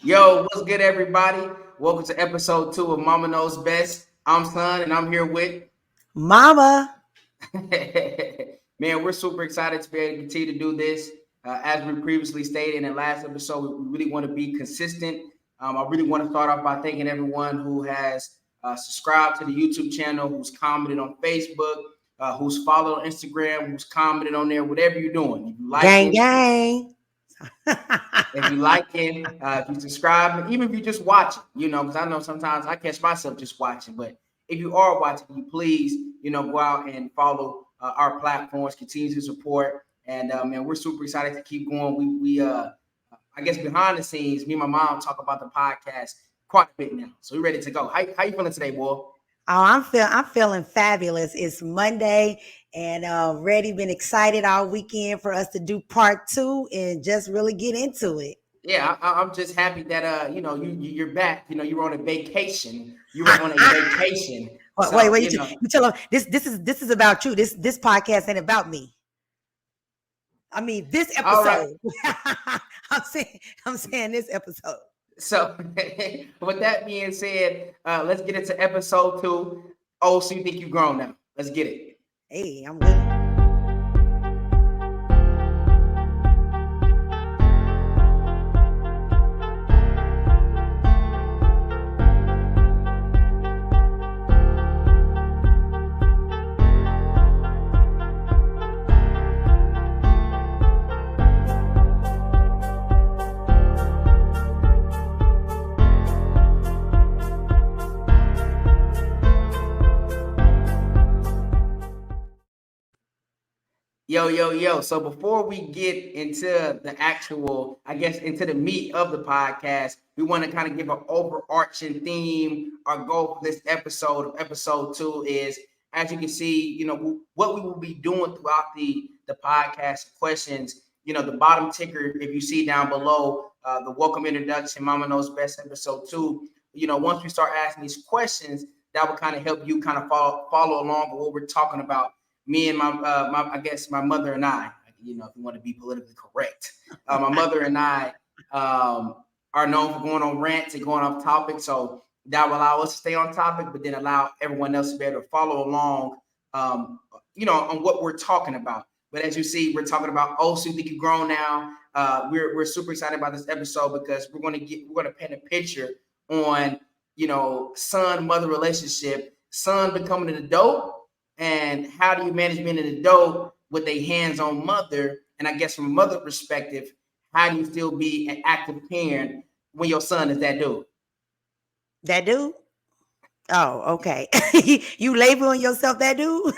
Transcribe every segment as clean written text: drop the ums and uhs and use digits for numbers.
Yo, what's good, everybody? Welcome to episode 2 of Momma Knows Best. I'm Son, and I'm here with Mama. Man, we're super excited to be able to continue to do this. As we previously stated in the last episode, we really want to be consistent. I really want to start off by thanking everyone who has subscribed to the YouTube channel, who's commented on Facebook, who's followed on Instagram, who's commented on there, whatever you're doing. If you like Gang, it, gang. if you like it, if you subscribe, even if you just watch it, because I know sometimes I catch myself just watching, but if you are watching, you please, go out and follow our platforms, continue to support. And man, we're super excited to keep going. I guess behind the scenes, me and my mom talk about the podcast quite a bit now. So we're ready to go. How you feeling today, boy? Oh, I'm feeling fabulous. It's Monday and ready, been excited all weekend for us to do part 2 and just really get into it. Yeah, I'm just happy that you're back. You were on a vacation. You were on a vacation. Wait, you tell them this is about you. This podcast ain't about me. I mean, this episode. Right. I'm saying this episode. So, with that being said, let's get into episode 2. Oh, so you think you've grown now? Let's get it. Hey, I'm with it. Yo. So before we get into the actual, into the meat of the podcast, we want to kind of give an overarching theme. Our goal for this episode 2 is, as you can see, what we will be doing throughout the podcast questions. The bottom ticker, if you see down below, the welcome introduction, Momma Knows Best episode 2. Once we start asking these questions, that will kind of help you kind of follow along with what we're talking about. Me and my mother and I, if you want to be politically correct, my mother and I are known for going on rants and going off topic. So that will allow us to stay on topic, but then allow everyone else to be able to follow along, on what we're talking about. But as you see, we're talking about, so you think you've grown now. We're super excited about this episode because we're going to paint a picture on, son-mother relationship, son becoming an adult. And how do you manage being an adult with a hands-on mother? And I guess from a mother perspective, how do you still be an active parent when your son is that dude? That dude? Oh, okay. You labeling yourself that dude?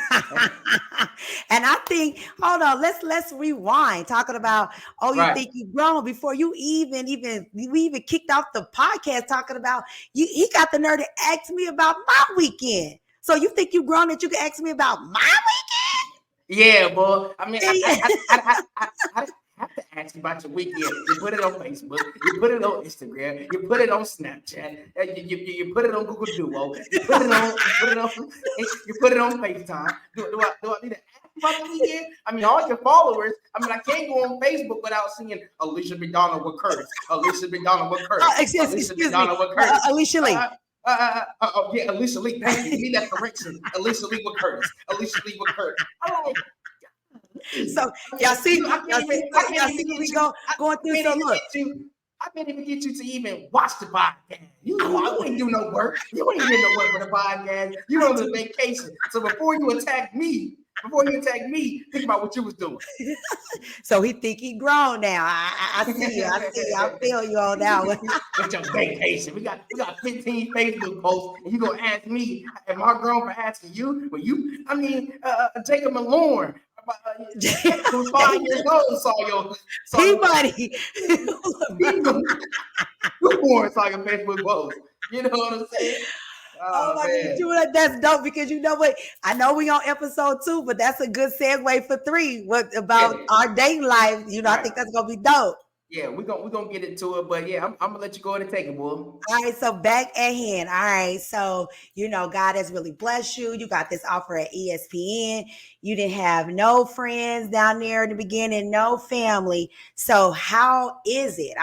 And I think, hold on, let's rewind. Talking about, you think you've grown before you we even kicked off the podcast talking about he got the nerve to ask me about my weekend. So you think you've grown that you can ask me about my weekend? Yeah, boy. I mean, I have to ask you about your weekend. You put it on Facebook. You put it on Instagram. You put it on Snapchat. You put it on Google Duo. You put it on FaceTime. Do I need to ask you about the weekend? I mean, all your followers. I mean, I can't go on Facebook without seeing Alicia McDonald with Curtis. Alicia McDonald with Curtis. Excuse me. Alicia Lee. Yeah, Alicia Lee. Thank you. Give me that correction. Alicia Lee with Curtis. Alicia Lee with Curtis. So y'all see we going through some look. I can't even get you to even watch the podcast. You ain't do no work. You ain't did no work for the podcast. You on the vacation. So before you attack me, think about what you was doing. So he think he grown now. I see you. I feel you on that one. With your vacation. We got 15 Facebook posts, and you gonna ask me, am I grown for asking you? Well, Jacob and Lauren. 5 years old saw your Peabody. Newborn saw your Facebook post. You know what I'm saying? Oh my God, that's dope because you know what? I know we on episode 2, but that's a good segue for 3. What about our dating life? I think that's gonna be dope. Yeah, we're gonna get into it, but yeah, I'm gonna let you go ahead and take it, boy. All right, so back at hand. All right, so God has really blessed you. You got this offer at ESPN. You didn't have no friends down there in the beginning, no family. So how is it?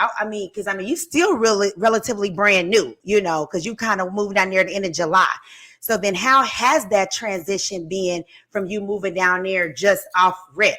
Because you still really relatively brand new, because you kind of moved down there at the end of July. So then, how has that transition been from you moving down there just off rip?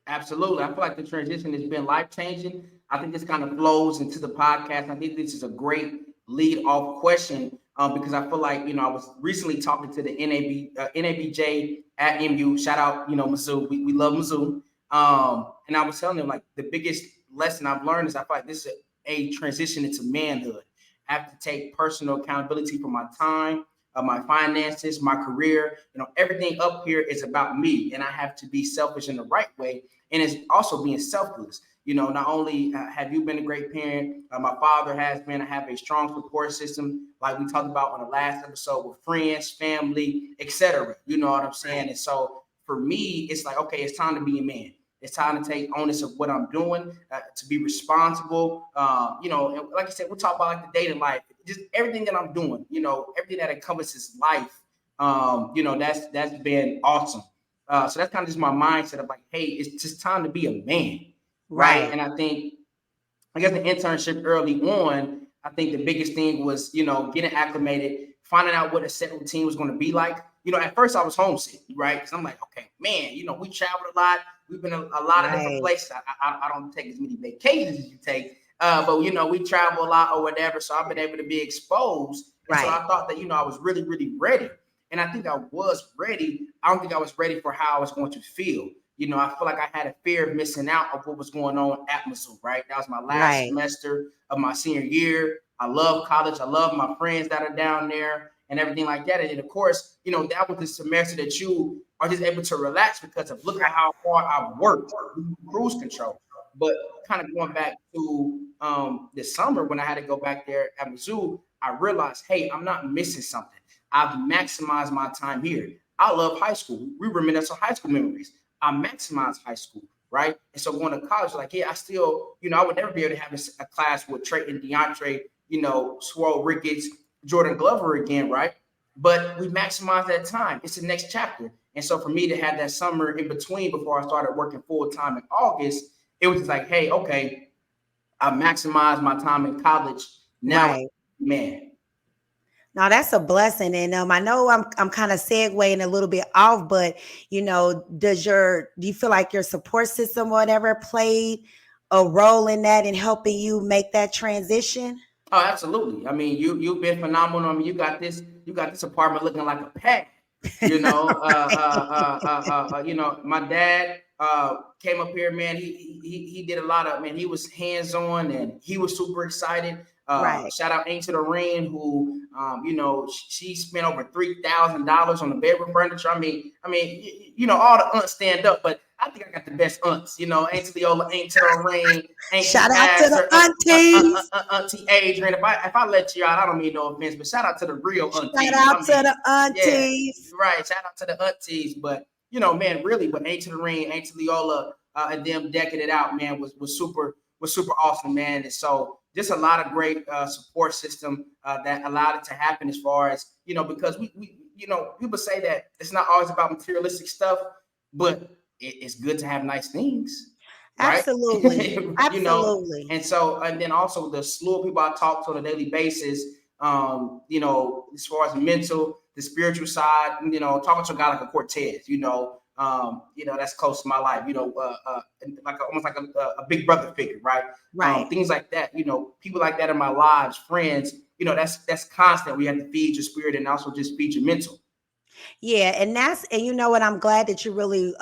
Absolutely. I feel like the transition has been life changing. I think this kind of flows into the podcast. I think this is a great lead off question because I feel like, I was recently talking to the NABJ at MU. Shout out, Mizzou. We love Mizzou. And I was telling them like the biggest lesson I've learned is I feel like this is a transition into manhood. I have to take personal accountability for my time, my finances, my career. Everything up here is about me, and I have to be selfish in the right way, and it's also being selfless. Not only have you been a great parent, my father has been. I have a strong support system, like we talked about on the last episode, with friends, family, etc. You know what I'm saying? And so for me, it's like, okay, it's time to be a man. It's time to take onus of what I'm doing, to be responsible. And like I said, we'll talk about like the dating life, just everything that I'm doing. Everything that encompasses life. That's been awesome. So that's kind of just my mindset of like, hey, it's just time to be a man, right? Right. And I guess the internship early on, I think the biggest thing was, getting acclimated, finding out what a set routine was going to be like. At first I was homesick, right? Because I'm like, okay, man, we traveled a lot. We've been a lot of different places. I don't take as many vacations as you take, but we travel a lot or whatever. So I've been able to be exposed. And so I thought that, I was really, really ready. And I think I was ready. I don't think I was ready for how I was going to feel. I feel like I had a fear of missing out of what was going on at Mizzou, right? That was my last semester of my senior year. I love college. I love my friends that are down there and everything like that. And of course, that was the semester that you are just able to relax because of look at how hard I've worked, cruise control. But kind of going back to this summer when I had to go back there at Mizzou, I realized, hey, I'm not missing something. I've maximized my time here. I love high school. We reminisce on high school memories. I maximize high school, right? And so going to college, like, yeah, I still, I would never be able to have a class with Trey and DeAndre, Swirl Ricketts, Jordan Glover again, right? But we maximize that time. It's the next chapter. And so for me to have that summer in between before I started working full time in August, it was just like, hey, okay, I maximized my time in college. Now, man. Now that's a blessing, and I know I'm kind of segueing a little bit off, but do you feel like your support system, whatever, played a role in that in helping you make that transition? Oh, absolutely. I mean, you've been phenomenal. I mean, you got this apartment looking like a pad. My dad came up here, man. He did a lot of, man. He was hands on and he was super excited. Shout out Ain't to the Rain, who she spent over $3,000 on the bedroom furniture. I mean, all the aunts stand up, but I think I got the best aunts. Auntie Leola, Ain't to the Rain, shout out to the aunties, Auntie Adrian. If I let you out, I don't mean no offense, but shout out to the real aunties. Shout out to the aunties, yeah, right? Shout out to the aunties, but man, really, but Ain't to the Rain, Auntie Leola, and them decking it out, man, was super awesome, man. And so just a lot of great support system that allowed it to happen as far as, because we people say that it's not always about materialistic stuff, but it's good to have nice things. Right? Absolutely. Absolutely. And so, and then also the slew of people I talk to on a daily basis, as far as mental, the spiritual side, talking to a guy like a Cortez, that's close to my life, like almost like a big brother figure, right? Things like that, people like that in my lives, friends, that's constant. We have to feed your spirit and also just feed your mental. Yeah, and you know what, I'm glad that you really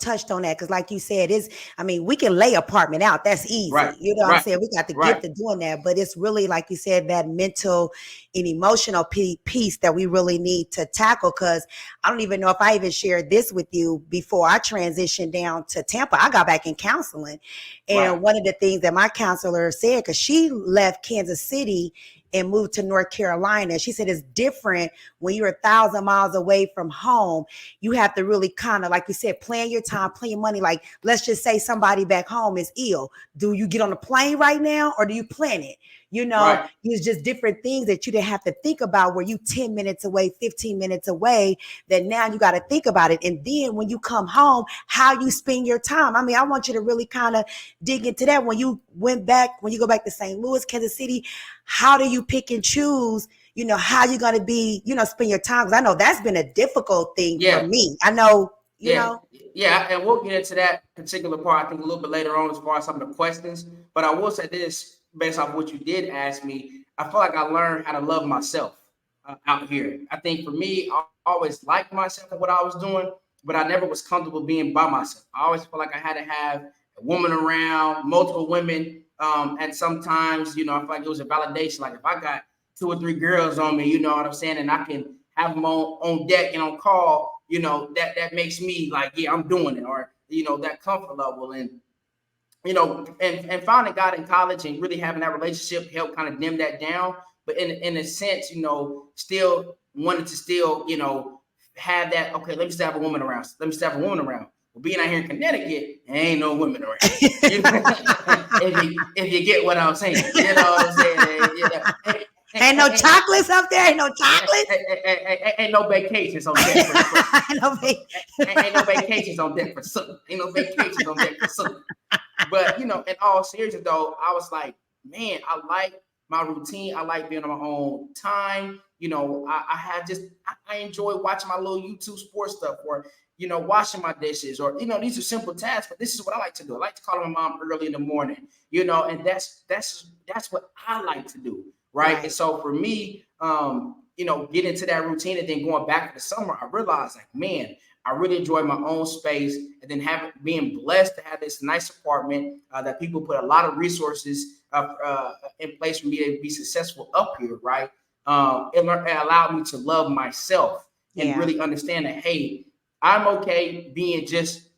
touched on that, because like you said, we can lay apartment out, that's easy, what I'm saying, we got the gift of doing that, but it's really, like you said, that mental and emotional piece that we really need to tackle. Because I don't even know if I even shared this with you before I transitioned down to Tampa. I got back in counseling, and one of the things that my counselor said, because she left Kansas City and moved to North Carolina. She said it's different when you're 1,000 miles away from home. You have to really kind of, like you said, plan your time, plan your money. Like, let's just say somebody back home is ill. Do you get on a plane right now, or do you plan it? You know, Right. it's just different things that you didn't have to think about where you 10 minutes away, 15 minutes away, that now you got to think about it. And then when you come home, how you spend your time. I mean, I want you to really kind of dig into that. When you go back to St. Louis, Kansas City, how do you pick and choose, you know, how you're going to be, you know, spend your time? Because I know that's been a difficult thing for Yeah. me. I know, you Yeah, know. yeah, and we'll get into that particular part, I think, a little bit later on as far as some of the questions. But I will say this, based off what you did ask me, I feel like I learned how to love myself out here. I think for me, I always liked myself and what I was doing, but I never was comfortable being by myself. I always felt like I had to have a woman around, multiple women, and sometimes, you know, I feel like it was a validation. Like if I got 2 or 3 girls on me, you know what I'm saying, and I can have them on deck and on call, you know, that makes me like, yeah, I'm doing it, or, you know, that comfort level. And, you know, and finding God in college and really having that relationship helped kind of dim that down. But in a sense, you know, still wanted to still, you know, have that, okay, let me still have a woman around. Let me still have a woman around. Well, being out here in Connecticut, there ain't no women around. You know, if you get what I'm saying, you know what I'm saying? You know, Ain't no chocolates up there. Ain't no chocolates. Ain't no vacations on deck ain't no vacations on deck for something. Ain't no vacations on deck for something. But, you know, in all seriousness though, I was like, man, I like my routine. I like being on my own time. You know, I enjoy watching my little YouTube sports stuff, or, you know, washing my dishes, or, you know, these are simple tasks, but this is what I like to do. I like to call my mom early in the morning, you know, and that's what I like to do. Right. And so for me, you know, getting into that routine and then going back to the summer, I realized like, man, I really enjoy my own space, and then being blessed to have this nice apartment that people put a lot of resources in place for me to be successful up here. Right. It allowed me to love myself and really understand that, hey, I'm okay being just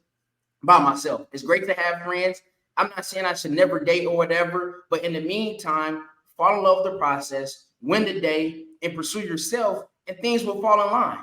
by myself. It's great to have friends. I'm not saying I should never date or whatever, but in the meantime, fall in love with the process, win the day, and pursue yourself, and things will fall in line.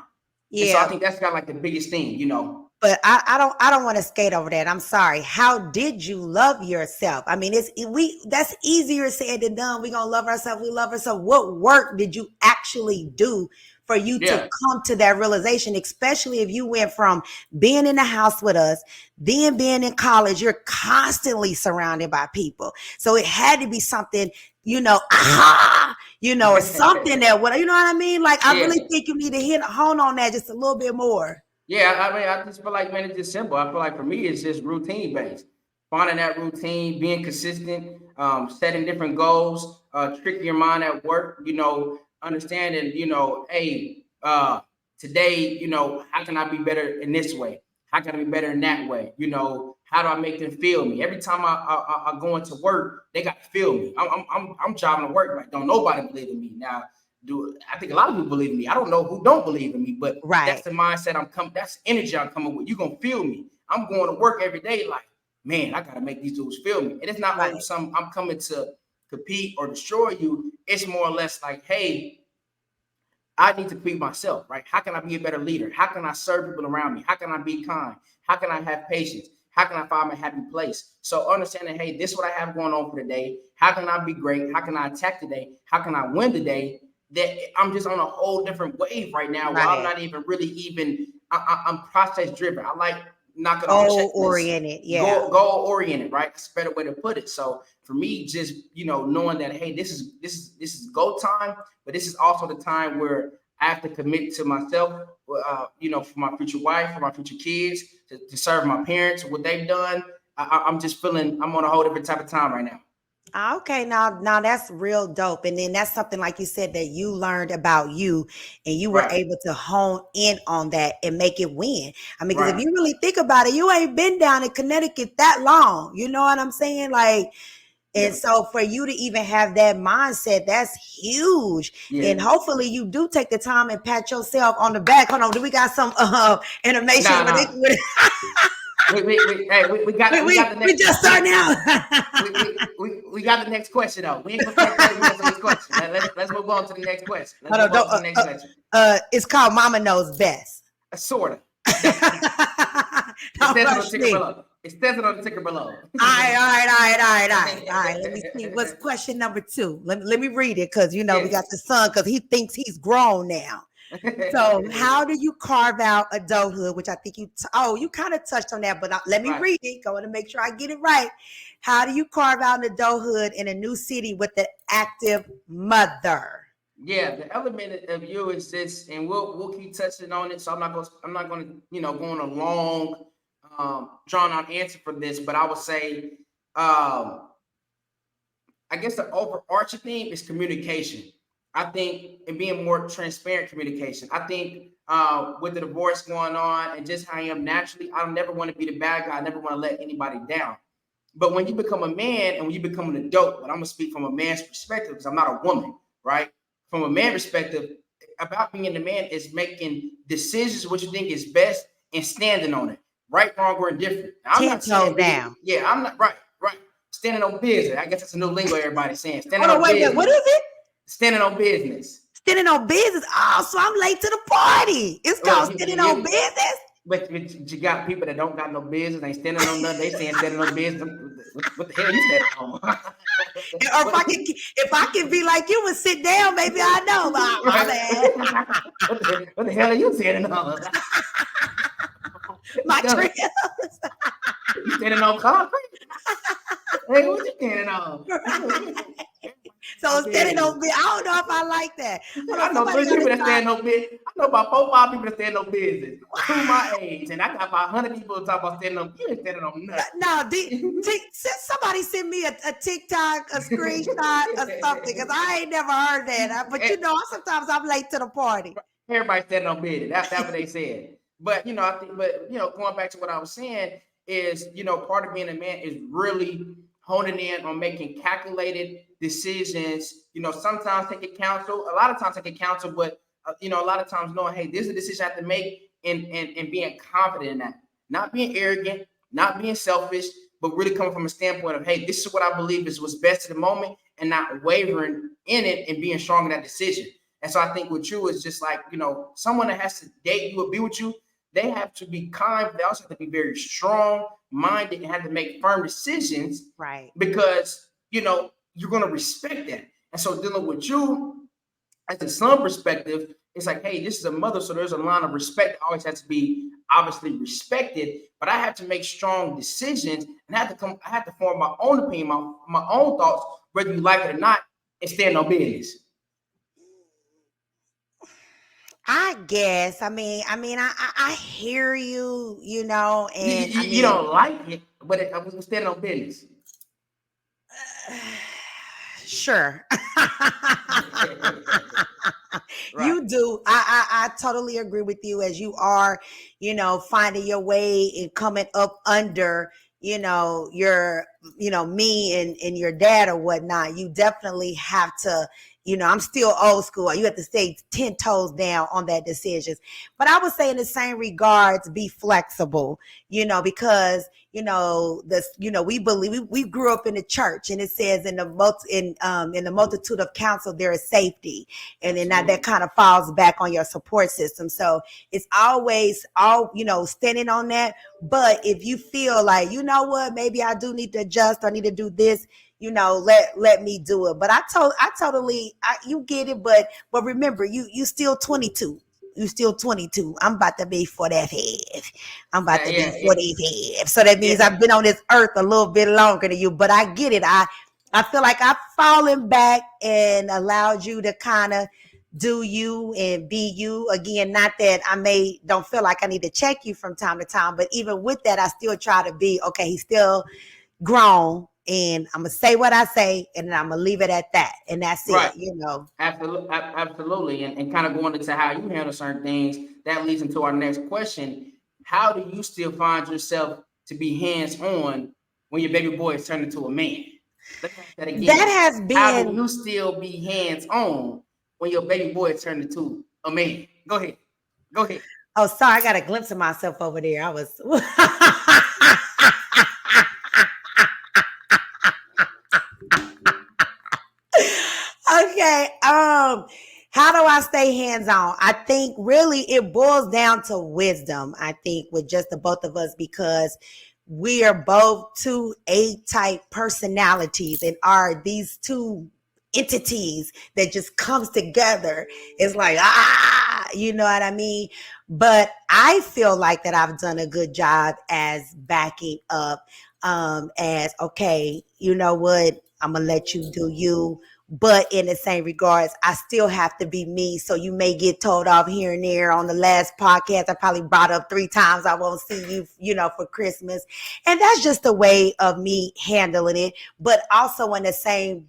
And so I think that's kind of like the biggest thing, you know. But I don't want to skate over that. I'm sorry. How did you love yourself? I mean, that's easier said than done. We're gonna love ourselves. We love ourselves. What work did you actually do for you to come to that realization? Especially if you went from being in the house with us, then being in college, you're constantly surrounded by people. So it had to be something, you know, you know, or something that what you know what I mean? Like I really think you need to hone on that just a little bit more. Yeah, I mean, I just feel like, man, it's just simple. I feel like for me, it's just routine based. Finding that routine, being consistent, setting different goals, tricking your mind at work, you know, understanding, you know, hey, today, you know, how can I be better in this way? How can I be better in that way? You know, how do I make them feel me? Every time I go into work, they got to feel me. I'm driving to work like don't nobody believe in me now. I think a lot of people believe in me. I don't know who don't believe in me, but that's the mindset that's the energy I'm coming with. You're gonna feel me. I'm going to work every day like, man, I gotta make these dudes feel me. And it's not like I'm coming to compete or destroy you. It's more or less like, hey, I need to be myself, right? How can I be a better leader? How can I serve people around me? How can I be kind? How can I have patience? How can I find my happy place? So understanding, hey, this is what I have going on for the day. How can I be great? How can I attack today? How can I win today? That I'm just on a whole different wave right now where I'm not even really I'm process driven. I like knocking off checklists. Goal oriented, right? That's a better way to put it. So for me, just, you know, knowing that, hey, this is go time, but this is also the time where I have to commit to myself, you know, for my future wife, for my future kids, to serve my parents, what they've done. I'm just feeling I'm on a whole different type of time right now. Okay, now that's real dope. And then that's something like you said that you learned about you, and you were able to hone in on that and make it win. I mean, because if you really think about it, you ain't been down in Connecticut that long. You know what I'm saying? Like, and so for you to even have that mindset, that's huge. And hopefully you do take the time and pat yourself on the back. Hold on, do we got some animation? We just starting out. got the next question though. We ain't gonna spend 30 minutes on this question. Let's move on to the next question. It's called Momma Knows Best. Sorta. It says on the ticker below. It says it on the ticker below. All right. Let me see. What's question number 2? Let me read it because we got the son because he thinks he's grown now. So, how do you carve out adulthood? Which I think you kind of touched on that, but let me read it. I want to make sure I get it right. How do you carve out an adulthood in a new city with an active mother? Yeah, the element of you is this, and we'll keep touching on it. So I'm not gonna go on a long, drawn out answer for this, but I would say, I guess the overarching theme is communication. I think and being more transparent communication. I think with the divorce going on and just how I am naturally, I don't never want to be the bad guy. I never want to let anybody down. But when you become a man and when you become an adult, but I'm gonna speak from a man's perspective because I'm not a woman, right? From a man perspective, about being a man is making decisions what you think is best and standing on it. Right, wrong, or indifferent. I'm not saying down. Yeah, I'm not right. Standing on business. I guess that's a new lingo everybody's saying. Standing on business. What is it? Standing on business. Standing on business. Oh, so I'm late to the party. It's called standing on business. But you got people that don't got no business, ain't standing on nothing. They saying standing on business. What the hell are you standing on? if I can be like you and sit down, maybe I know. My bad. What the hell are you standing on? My trails. You standing on concrete? Hey, what you standing on? So standing on business. I don't know if I like that. I know 3 people that stand on business. I know about 4 or 5 people that stand on business. To my age, and I got about 100 people talking about standing on. You ain't standing on nothing. No, somebody send me a TikTok, a screenshot, or something, because I ain't never heard that. But sometimes I'm late to the party. Everybody standing on business. That's what they said. But I think, going back to what I was saying is, part of being a man is really honing in on making calculated decisions. Sometimes taking counsel, a lot of times taking counsel, but a lot of times knowing, hey, this is a decision I have to make, and being confident in that, not being arrogant, not being selfish, but really coming from a standpoint of, hey, this is what I believe is what's best at the moment, and not wavering in it and being strong in that decision. And so I think with you is just like, someone that has to date you or be with you, they have to be kind, but they also have to be very strong-minded and have to make firm decisions. Right. Because, you're going to respect that. And so dealing with you, as a son perspective, it's like, hey, this is a mother, so there's a line of respect that always has to be obviously respected. But I have to make strong decisions, and I have to form my own opinion, my own thoughts, whether you like it or not, and stand on business. I guess. I hear you, and you don't like it, but I'm standing on business. Sure. Right. You do. I totally agree with you, as you are, finding your way and coming up under, your, me and your dad or whatnot. You definitely have to, I'm still old school. You have to stay 10 toes down on that decisions. But I would say in the same regards, be flexible, because, we believe we grew up in the church, and it says in the multitude of counsel, there is safety. And then that kind of falls back on your support system. So it's always standing on that. But if you feel like, what, maybe I do need to adjust, I need to do this, let me do it. But you get it. But remember, you still 22. You still 22. I'm about to be 45. I'm about to be 45. So that means I've been on this earth a little bit longer than you. But I get it. I feel like I've fallen back and allowed you to kind of do you and be you. Again, not that don't feel like I need to check you from time to time. But even with that, I still try to be, okay, he's still grown. And I'm going to say what I say, and then I'm going to leave it at that. And that's right. It, Absolutely. And kind of going into how you handle certain things, that leads into our next question. How do you still find yourself to be hands-on when your baby boy is turned into a man? Let's ask that again. That has been... How do you still be hands-on when your baby boy is turned into a man? Go ahead. Oh, sorry. I got a glimpse of myself over there. I was... Okay. How do I stay hands-on? I think really it boils down to wisdom, I think, with just the both of us, because we are both two A-type personalities and are these two entities that just comes together. It's like, you know what I mean? But I feel like that I've done a good job as backing up, as, okay, you know what? I'm gonna let you do you. But in the same regards, I still have to be me. So you may get told off here and there. On the last podcast, I probably brought up 3 times, I won't see you, for Christmas. And that's just the way of me handling it. But also in the same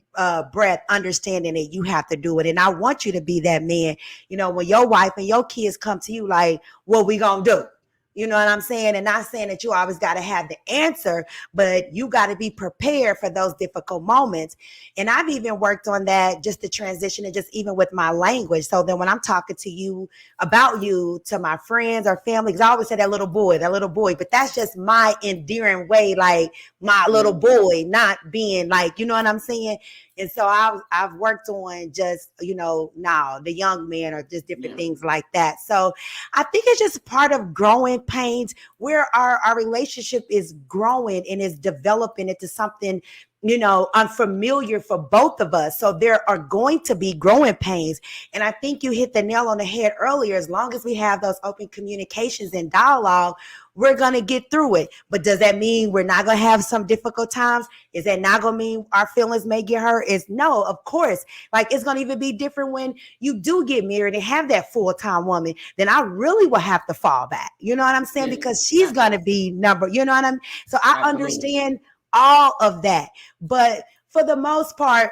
breath, understanding that you have to do it. And I want you to be that man, when your wife and your kids come to you like, what we gonna do? You know what I'm saying? And not saying that you always got to have the answer, but you got to be prepared for those difficult moments. And I've even worked on that, just the transition, and just even with my language. So then when I'm talking to you about you, to my friends or family, because I always say that little boy, but that's just my endearing way, like my little boy, not being like, you know what I'm saying? And so I've worked on just, now the young men, or just different things like that. So I think it's just part of growing pains, where our relationship is growing and is developing into something, unfamiliar for both of us. So there are going to be growing pains. And I think you hit the nail on the head earlier. As long as we have those open communications and dialogue, we're going to get through it. But does that mean we're not going to have some difficult times? Is that not going to mean our feelings may get hurt? Is no, of course. Like, it's going to even be different when you do get married and have that full-time woman. Then I really will have to fall back. You know what I'm saying? Because she's going to be number, you know what I'm, so I understand all of that. But for the most part,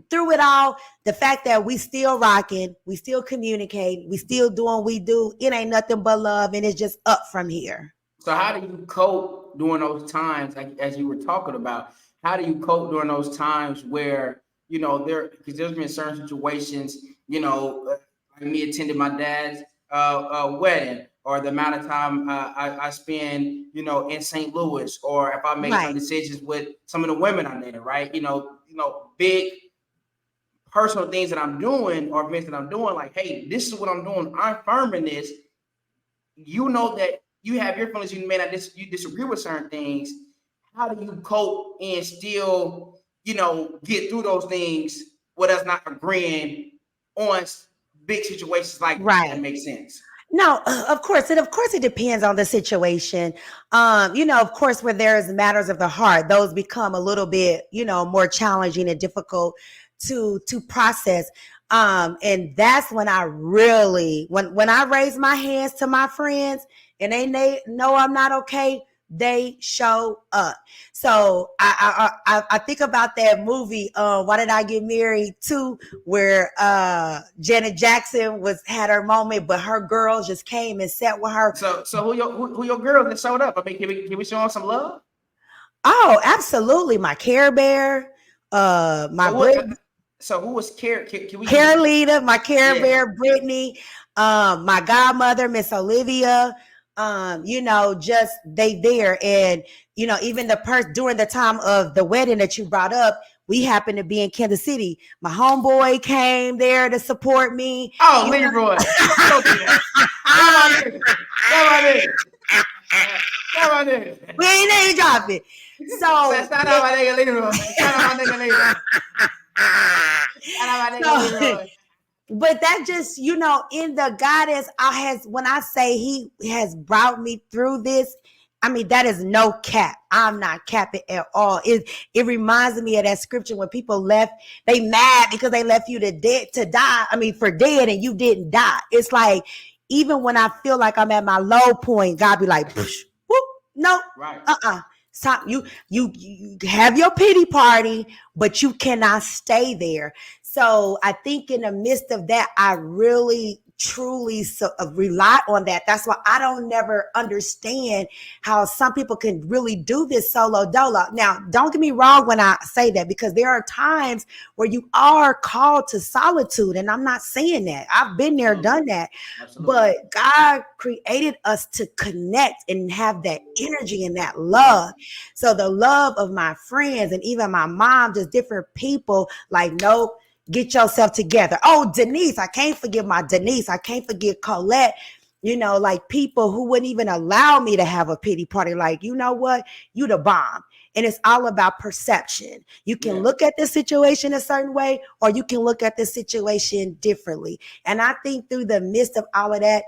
through it all, the fact that we still rocking, we still communicate, we still doing what we do, it ain't nothing but love, and it's just up from here. So how do you cope during those times, like as you were talking about? How do you cope during those times where because there's been certain situations, like me attending my dad's wedding, or the amount of time I spend, in St. Louis, or if I make some decisions with some of the women I dated, right? Big personal things that I'm doing, or events that I'm doing, like, hey, this is what I'm doing. I'm firm in this. That you have your feelings. You may not you disagree with certain things. How do you cope and still, get through those things with us not agreeing on big situations like that? Makes sense. No, of course. And of course, it depends on the situation. Of course, where there's matters of the heart, those become a little bit, more challenging and difficult to process. And that's when I really, when I raise my hands to my friends and they know I'm not okay, they show up. So I think about that movie, Why Did I Get Married To, where Janet Jackson had her moment, but her girls just came and sat with her. So who your girls that showed up? I mean, can we show them some love? Oh, absolutely. My Care Bear, so who was Carolina, my Care Bear, Brittany, my godmother, Miss Olivia, just they there. And, even during the time of the wedding that you brought up, we happened to be in Kansas City. My homeboy came there to support me. Oh, Leroy. Come on in. We ain't name dropping. So shout out my nigga Leroy. Shout out my nigga Leroy. Shout out my nigga Leroy. But that just, in the guidance when I say he has brought me through this, I mean, that is no cap. I'm not capping at all. It reminds me of that scripture when people left, they mad because they left you for dead, and you didn't die. It's like, even when I feel like I'm at my low point, God be like, whoop, no, stop. You have your pity party, but you cannot stay there. So I think in the midst of that, I really truly rely on that. That's why I don't never understand how some people can really do this solo dolo. Now, don't get me wrong when I say that, because there are times where you are called to solitude, and I'm not saying that. I've been there, done that. Absolutely. But God created us to connect and have that energy and that love. So the love of my friends and even my mom, just different people, like, nope, get yourself together. Oh, Denise, I can't forget my Denise. I can't forget Colette. Like people who wouldn't even allow me to have a pity party. Like, you know what? You the bomb. And it's all about perception. You can look at the situation a certain way, or you can look at the situation differently. And I think through the midst of all of that,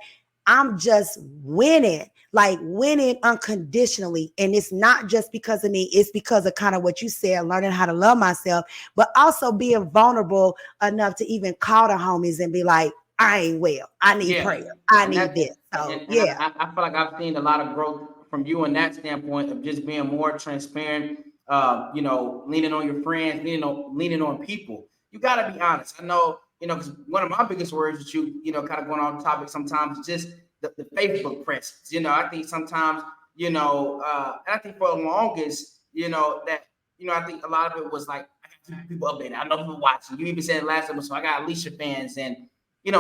I'm just winning, like winning unconditionally. And it's not just because of me, it's because of kind of what you said, learning how to love myself, but also being vulnerable enough to even call the homies and be like, I ain't well. I need prayer. I need this. So yeah. I feel like I've seen a lot of growth from you in that standpoint of just being more transparent. Leaning on your friends, leaning on people. You got to be honest. I know, because one of my biggest worries with you, kind of going on topic sometimes is just the Facebook presence. I think sometimes, and I think for the longest, I think a lot of it was like I got to keep people updated. I know people watching. You even said last episode, I got Alicia fans and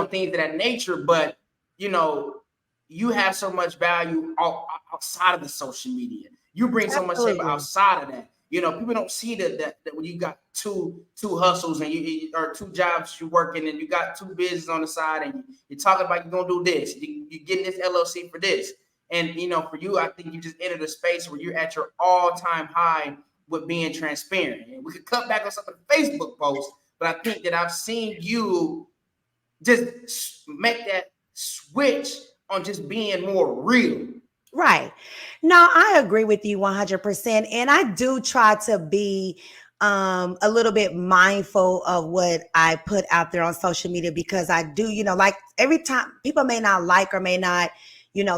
things of that nature. But you have so much value outside of the social media. You bring so much favor outside of that. People don't see that when you got two hustles and you or two jobs you're working and you got two businesses on the side and you're talking about you're gonna do this, you're getting this LLC for this. And for you, I think you just entered a space where you're at your all-time high with being transparent. And we could cut back on some of the Facebook posts, but I think that I've seen you just make that switch on just being more real. Right. No, I agree with you 100%. And I do try to be a little bit mindful of what I put out there on social media, because I do, like every time people may not like or may not,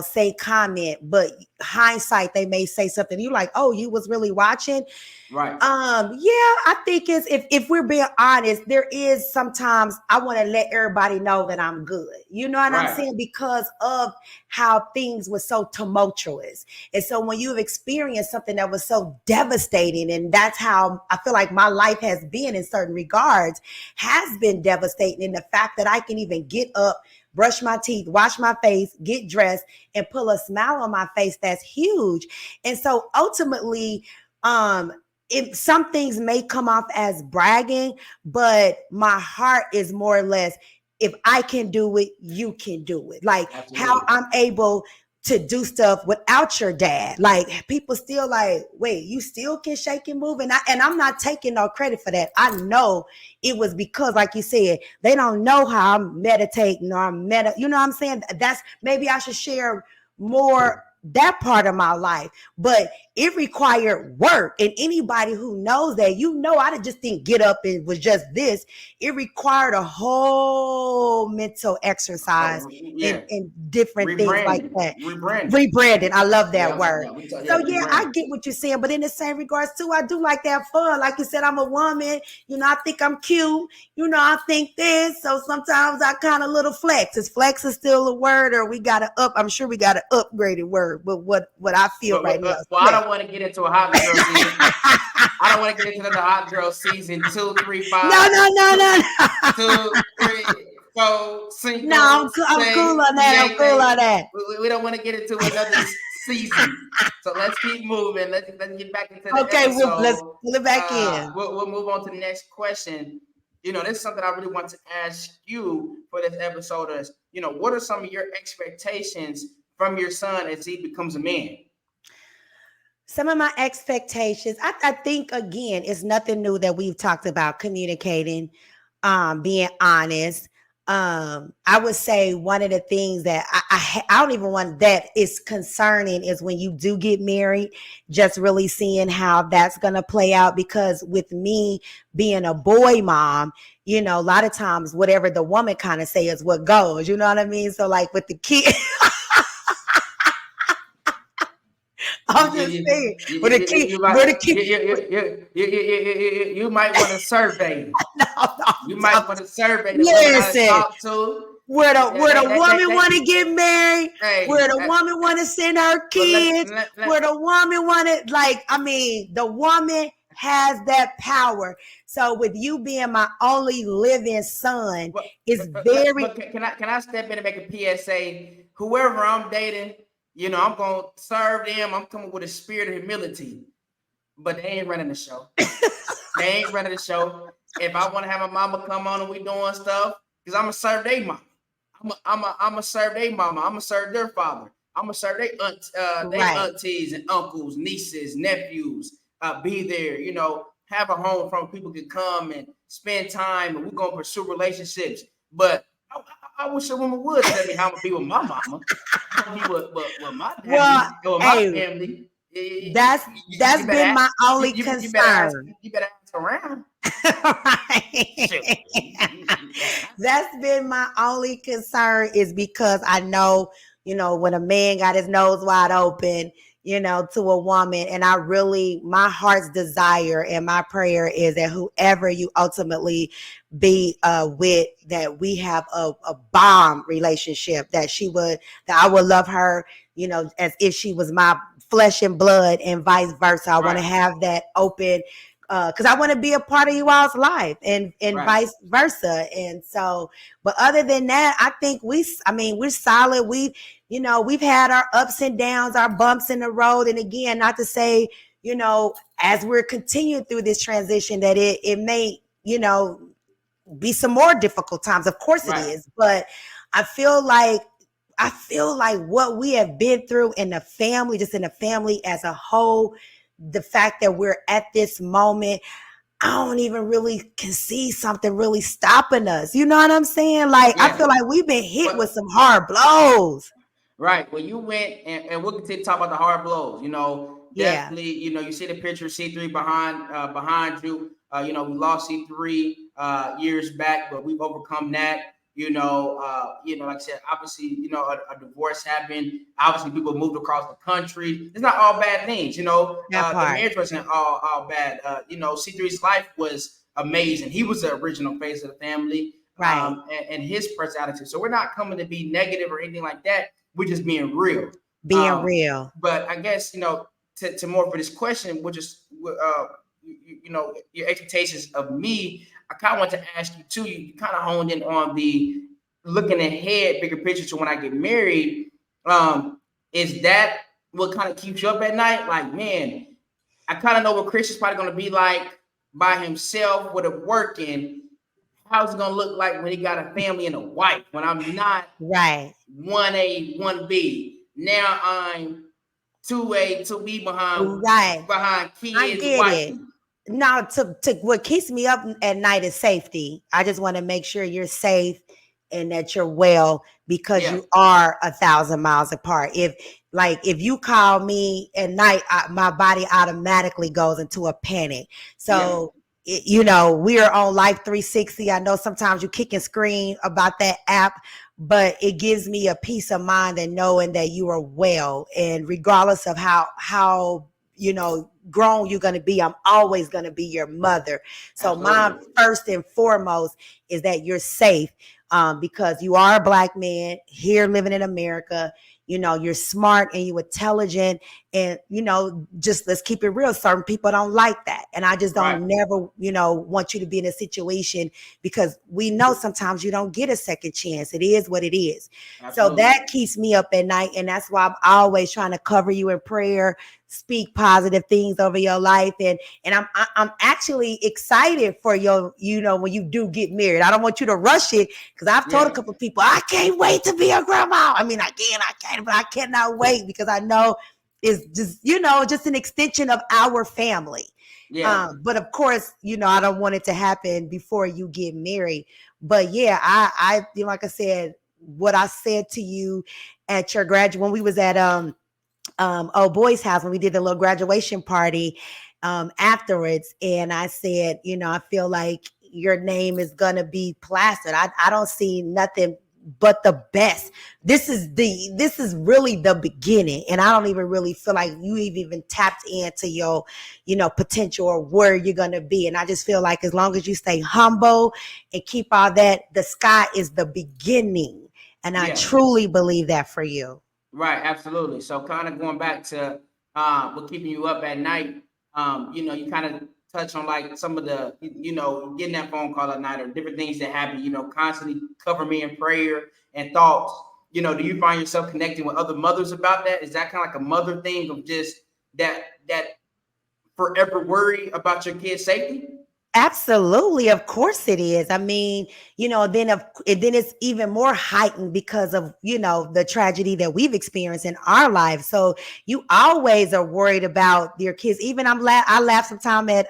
say comment, but hindsight, they may say something. You like, oh, you was really watching. Right. I think it's if we're being honest, there is sometimes I want to let everybody know that I'm good. You know what I'm saying? Because of how things were so tumultuous. And so when you've experienced something that was so devastating, and that's how I feel like my life has been in certain regards, has been devastating. And the fact that I can even get up, brush my teeth, wash my face, get dressed, and pull a smile on my face, that's huge. And so ultimately, if some things may come off as bragging, but my heart is more or less, if I can do it, you can do it. Like Absolutely. How I'm able to do stuff without your dad. Like people still like, wait, you still can shake and move. And I'm not taking no credit for that. I know it was because, like you said, they don't know how I'm meditating or you know what I'm saying? That's maybe I should share more that part of my life, but it required work. And anybody who knows that, I just didn't get up and was just this. It required a whole mental exercise and different things like that. Rebranding. I love that word. I get what you're saying, but in the same regards too, I do like that fun. Like you said, I'm a woman, I think I'm cute, I think this. So sometimes I kind of little flex. Is flex is still a word, or I'm sure we got an upgraded word, but what I feel right now. Well, I don't want to get into a hot girl season. I don't want to get into the hot girl season 2, 3, 5. No. 2, 3, 4, 5. No, I'm cool on that. I'm cool on that. We don't want to get into another season. So let's keep moving. Let's get back into the episode. Let's pull it back in. We'll move on to the next question. This is something I really want to ask you for this episode is, what are some of your expectations from your son as he becomes a man? Some of my expectations, I think, again, it's nothing new that we've talked about: communicating, being honest. I would say one of the things that I don't even want that is concerning is when you do get married, just really seeing how that's going to play out. Because with me being a boy mom, a lot of times whatever the woman kind of say is what goes, you know what I mean? So like with the kid, I'm just saying, with the kid, you might want to survey. You might want to survey the women I talk to. Where the woman want to get married, where the woman want to send her kids, where the woman want to, the woman has that power. So with you being my only living son, it's very. Can I step in and make a PSA? Whoever I'm dating, I'm going to serve them. I'm coming with a spirit of humility, but they ain't running the show. They ain't running the show. if I want to have a mama come on and we doing stuff, because I'm gonna serve their mama. I'm a serve their mama. I'm gonna serve their father. I'm gonna serve they Right. aunties and uncles, nieces, nephews. Be there, have a home from people can come and spend time, and we're gonna pursue relationships. But I wish a woman would tell me how I'm gonna be with my mama. I'm gonna be with my Well, daddy or my hey, family. that's You that's better been ask. my only You better ask. concern. You better ask around. Shoot. Right. That's been my only concern is because I know, when a man got his nose wide open, to a woman, and I really, my heart's desire and my prayer is that whoever you ultimately be with, that we have a bomb relationship, that I would love her, as if she was my flesh and blood, and vice versa. I want to Right. have that open, because I want to be a part of you all's life, and Right. vice versa. And so, but other than that, I think we're solid. We've had our ups and downs, our bumps in the road. And again, not to say, as we're continuing through this transition, that it may, be some more difficult times. Of course it Right. is. But I feel like what we have been through in the family, just in the family as a whole, the fact that we're at this moment, I don't even really can see something really stopping us. You know what I'm saying? Like, I Yeah. feel like we've been hit with But some hard blows. right. Well, you went and we'll continue to talk about the hard blows. Yeah. Definitely, you see the picture C3 behind you. We lost C3 years back, but we've overcome that. Like I said, obviously, a divorce happened. Obviously, people moved across the country. It's not all bad things. That The part. marriage wasn't all bad. C3's life was amazing. He was the original face of the family, Right. and his personality. So we're not coming to be negative or anything like that. We're just being real. Being real. But I guess to more for this question, which is your expectations of me. I kind of want to ask you too. You kind of honed in on the looking ahead, bigger picture to when I get married. Is that what kind of keeps you up at night? Like, man, I kind of know what Christian's probably going to be like by himself with a working. How's it going to look like when he got a family and a wife? When I'm not Right. 1A, 1B. Now I'm 2A, 2B Right. behind I kids, get wife. it. Now, to what keeps me up at night is safety. I just want to make sure you're safe and that you're well, because Yeah, you are 1,000 miles apart. If you call me at night, my body automatically goes into a panic. yeah, So we are on Life 360. I know sometimes you kick and scream about that app, but it gives me a peace of mind and knowing that you are well, and regardless of how grown you're going to be, I'm always going to be your mother. So my absolutely. first and foremost is that you're safe, because you are a Black man here living in America. You're smart and you're intelligent, and just let's keep it real, certain people don't like that, and I just Right, don't never want you to be in a situation, because we know sometimes you don't get a second chance. It is what it is. So absolutely. that keeps me up at night, and that's why I'm always trying to cover you in prayer, speak positive things over your life, and I'm actually excited for your, when you do get married. I don't want you to rush it, because I've told a Yeah, couple of people, I can't wait to be a grandma. I mean, I can, but I cannot wait, because I know it's just an extension of our family. yeah, But of course, I don't want it to happen before you get married. But yeah, I like I said, what I said to you at your graduate, when we was at old boy's house, when we did the little graduation party afterwards, and I said, I feel like your name is gonna be plastered. I don't see nothing but the best. This is really the beginning, and I don't even really feel like you even tapped into your potential or where you're gonna be. And I just feel like as long as you stay humble and keep all that, the sky is the beginning, and I yeah. truly believe that for you. Right, absolutely. So kind of going back to what keeping you up at night, you kind of touch on like some of the, getting that phone call at night or different things that happen, constantly cover me in prayer and thoughts. Do you find yourself connecting with other mothers about that? Is that kind of like a mother thing of just that forever worry about your kids' safety? Absolutely, of course it is. I mean, then it's even more heightened because of the tragedy that we've experienced in our lives. So you always are worried about your kids. Even I laugh sometime at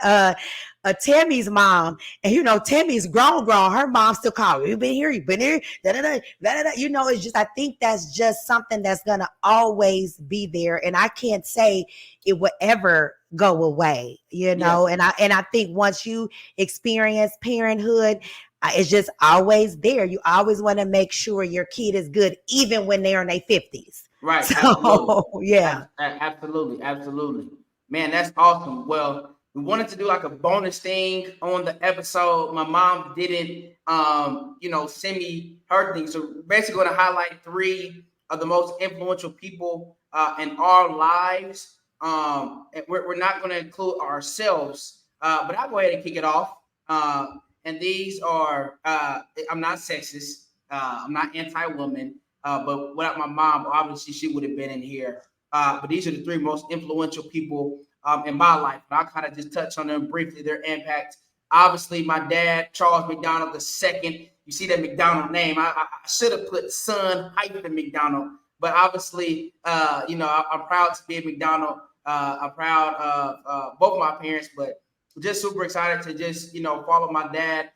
Tammy's mom, and Tammy's grown. Her mom still call her, "You been here? You been here?" Da, da, da, da, da, da. It's just I think that's just something that's gonna always be there, and I can't say it will ever go away. Yeah. And I think once you experience parenthood, it's just always there. You always want to make sure your kid is good, even when they're in their 50s. Right, absolutely. So, yeah. Absolutely, absolutely. Man, that's awesome. Well, we wanted to do like a bonus thing on the episode. My mom didn't send me her thing. So basically gonna highlight three of the most influential people in our lives. And we're not gonna include ourselves, but I'll go ahead and kick it off. And these are I'm not sexist, I'm not anti-woman. But without my mom, obviously she would have been in here. But these are the three most influential people in my life. And I'll kind of just touch on them briefly, their impact. Obviously, my dad, Charles McDonald II. You see that McDonald name. I should have put son hyphen McDonald. But obviously, I'm proud to be a McDonald. I'm proud of both my parents, but just super excited to just, follow my dad.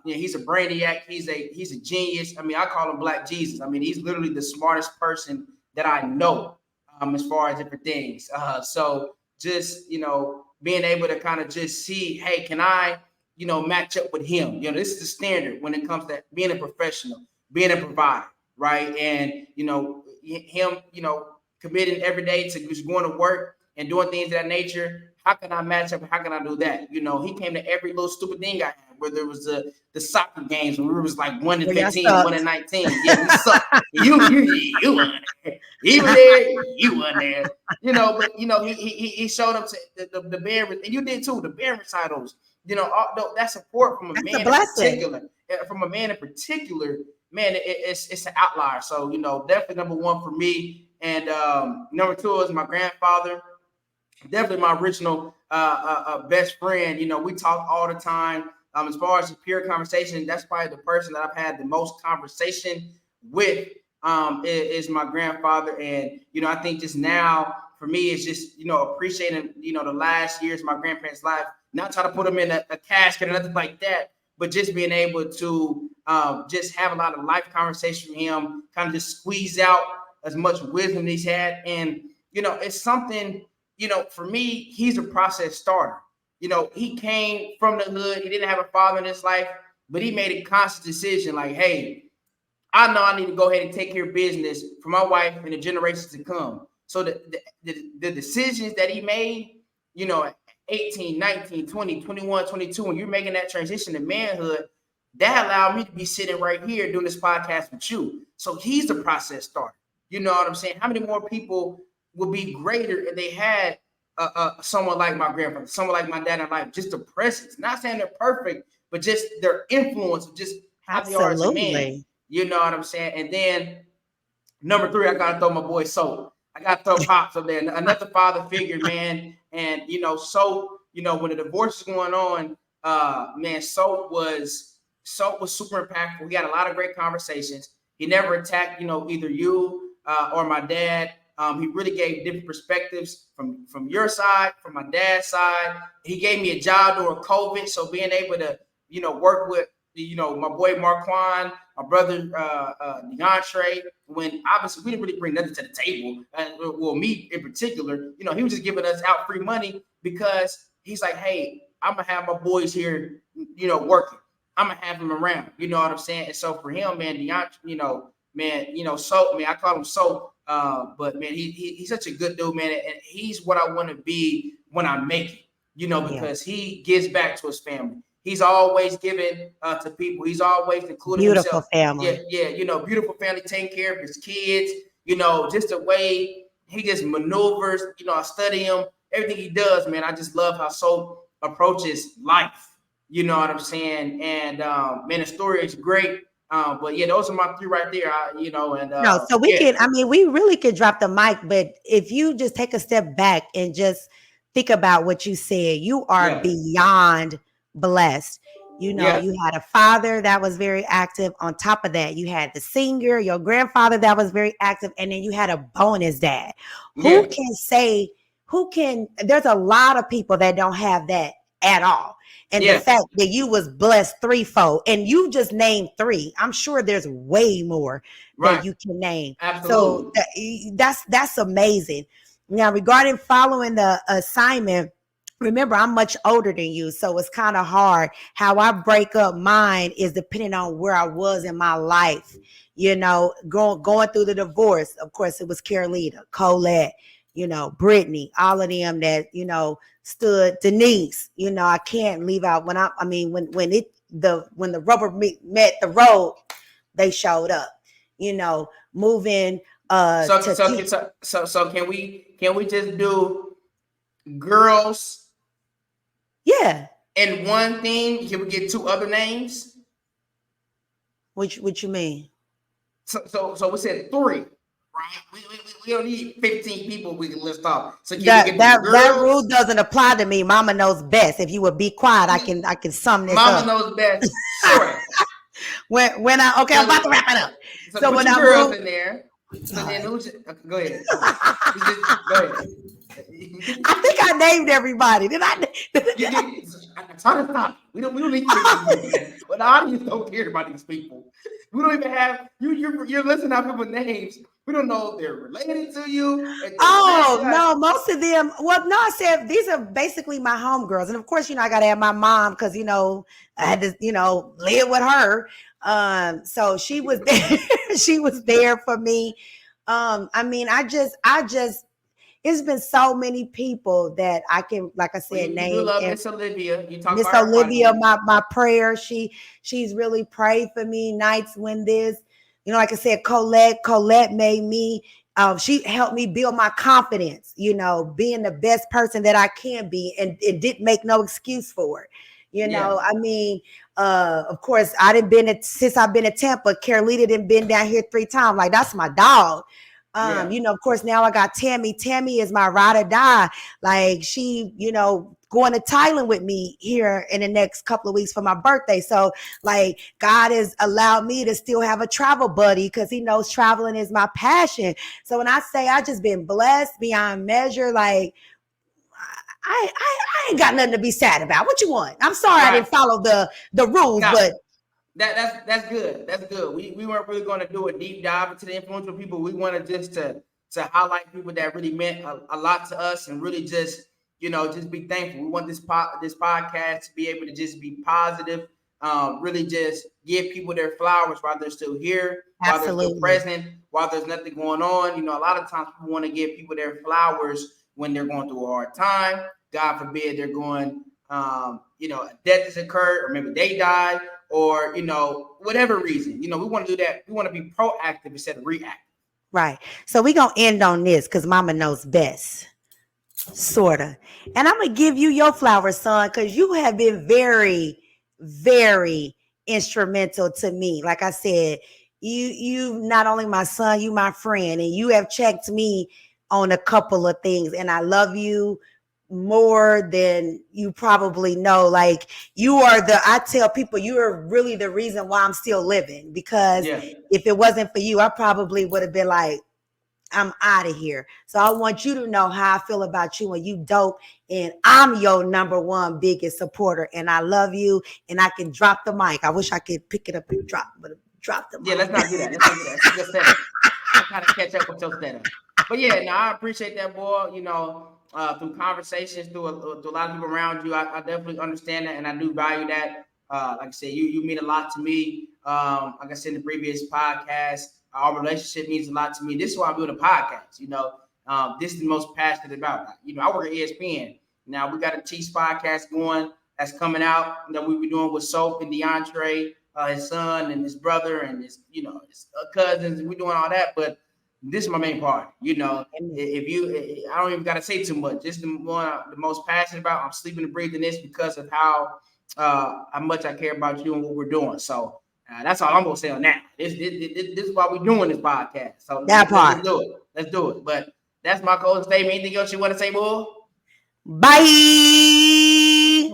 He's a brainiac. He's a genius. I mean, I call him Black Jesus. I mean, he's literally the smartest person that I know as far as different things. So just being able to kind of just see, hey, can I match up with him? This is the standard when it comes to being a professional, being a provider, right? And him, committing every day to just going to work and doing things of that nature. How can I match up? How can I do that? He came to every little stupid thing I had, whether it was the soccer games when we was like 1-15, 1-19. Yeah, we sucked. You were there. He was there. You were there. But he showed up to the bear, and you did too. The bear recitals. That support from a That's a man in blessing. particular. From a man in particular, man, it's an outlier. So definitely number one for me, and number two is my grandfather. Definitely my original best friend. We talk all the time. As far as the pure conversation, that's probably the person that I've had the most conversation with is my grandfather. And, I think just now for me, it's just, appreciating, the last years of my grandparents' life, not trying to put them in a casket or nothing like that, but just being able to just have a lot of life conversation with him, kind of just squeeze out as much wisdom he's had. And, it's something, for me, he's a process starter. He came from the hood. He didn't have a father in his life, but he made a conscious decision like, hey, I know I need to go ahead and take care of business for my wife and the generations to come. So the decisions that he made, at 18, 19, 20, 21, 22, when you're making that transition to manhood, that allowed me to be sitting right here doing this podcast with you. So he's the process starter. You know what I'm saying? How many more people would be greater if they had someone like my grandfather, someone like my dad in life, just the presence. Not saying they're perfect, but just their influence of just how they are as a man. Absolutely. You know what I'm saying? And then number three, I gotta throw my boy Soap. I gotta throw Pops up there, another father figure, man. And Soap, when the divorce is going on, man, Soap was super impactful. We had a lot of great conversations. He never attacked, either you or my dad. He really gave different perspectives from your side, from my dad's side. He gave me a job during COVID, so being able to work with my boy Marquand, my brother DeAndre, when obviously we didn't really bring nothing to the table. Well, me in particular, he was just giving us out free money because he's like, hey, I'm gonna have my boys here, working. I'm gonna have them around. You know what I'm saying? And so for him, man, DeAndre, Soap, man, I call him Soap. But man, he's such a good dude, man, and he's what I want to be when I make it, because he gives back to his family. He's always giving to people. He's always including Beautiful himself. family. Yeah, beautiful family, taking care of his kids. Just the way he just maneuvers. I study him, everything he does, man. I just love how Soap approaches life. You know what I'm saying? And man, the story is great. But yeah, those are my three right there. No, so we Yeah, can, I mean, we really could drop the mic, but if you just take a step back and just think about what you said, you are yeah, beyond blessed. Yeah. You had a father that was very active. On top of that, you had the singer, your grandfather that was very active, and then you had a bonus dad. Who Yeah. can say, there's a lot of people that don't have that at all. And the Yeah. fact that you was blessed threefold and you just named three, I'm sure there's way more that Right. you can name. So Absolutely. that's amazing. Now, regarding following the assignment, remember I'm much older than you, so it's kind of hard. How I break up mine is depending on where I was in my life. Going through the divorce. Of course, it was Carolina, Colette, Brittany, all of them that stood. Denise. I can't leave out when the rubber met the road, they showed up. Moving So to so so can we just do girls yeah. and one thing? Can we get two other names? What you mean? So we said three, right? We don't need 15 people we can list off. So can we That get the that rule girls? doesn't apply to me. Mama knows best. If you would be quiet, I can sum this Mama up. knows best. Sorta. When I okay, I'm So, about to wrap it up. so So put when your I girls moved, in there. So all then right. who's go ahead. Go ahead. I think I named everybody. Did I? I'm trying to stop. We don't need 15 people. But the audience don't care about these people. We don't even have you're listening to people's names. We don't know if they're related to you, if they met Oh us. no, most of them. Well, no, I said these are basically my homegirls, and of course, I got to have my mom because I had to live with her. So she was there. She was there for me. I just it's been so many people that I can, like I Well, said, you do name. love And Miss Olivia. You talk Miss about her quite a Olivia, bit. my prayer, she's really prayed for me nights when this, like I said, Colette made me. She helped me build my confidence, being the best person that I can be, and it didn't make no excuse for it. Yeah, Of course, I didn't since I've been at Tampa. Carolina didn't been down here 3 times. Like that's my dog. yeah, Of course, now I got Tammy. Tammy is my ride or die. Like she, going to Thailand with me here in the next couple of weeks for my birthday. So like God has allowed me to still have a travel buddy because he knows traveling is my passion. So when I say I just been blessed beyond measure, like I ain't got nothing to be sad about. What you want? I'm sorry I right. didn't follow the rules, Now but that's good. That's good. We weren't really going to do a deep dive into the influential people. We wanted just to highlight people that really meant a lot to us and really just just be thankful. We want this podcast to be able to just be positive. Really just give people their flowers while they're still here, while they're still absolutely. present, while there's nothing going on. A lot of times people want to give people their flowers when they're going through a hard time. God forbid they're going, death has occurred, or maybe they died, or whatever reason. We want to do that. We want to be proactive instead of reactive. Right. So we're gonna end on this because Mama knows best. Sorta. And I'm gonna give you your flowers, son, because you have been very, very instrumental to me. Like I said, you not only my son, you my friend, and you have checked me on a couple of things, and I love you more than you probably know. Like I tell people you are really the reason why I'm still living, because Yeah. if it wasn't for you, I probably would have been like, I'm out of here. So I want you to know how I feel about you, and you dope, and I'm your number one biggest supporter, and I love you, and I can drop the mic. I wish I could pick it up and drop the Yeah, let's mic. not do that. Let's not do that. That's a good setup. I'm trying to catch up with your setup. But yeah, no, I appreciate that, boy. Through conversations, through a lot of people around you, I definitely understand that, and I do value that. Like I said, you mean a lot to me. Like I said in the previous podcast, our relationship means a lot to me. This is why I'm doing a podcast. This is the most passionate about. I work at ESPN. Now we got a Chiefs podcast going that's coming out that we be doing with Soap and DeAndre, his son and his brother and his cousins, and we doing all that. But this is my main part. I don't even got to say too much. This is the one I'm the most passionate about. I'm sleeping and breathing this because of how much I care about you and what we're doing. So that's all I'm gonna say on that. This is why we're doing this podcast. So That let's part. do it. Let's do it. But that's my closing statement. Anything else you want to say, boy? Bye.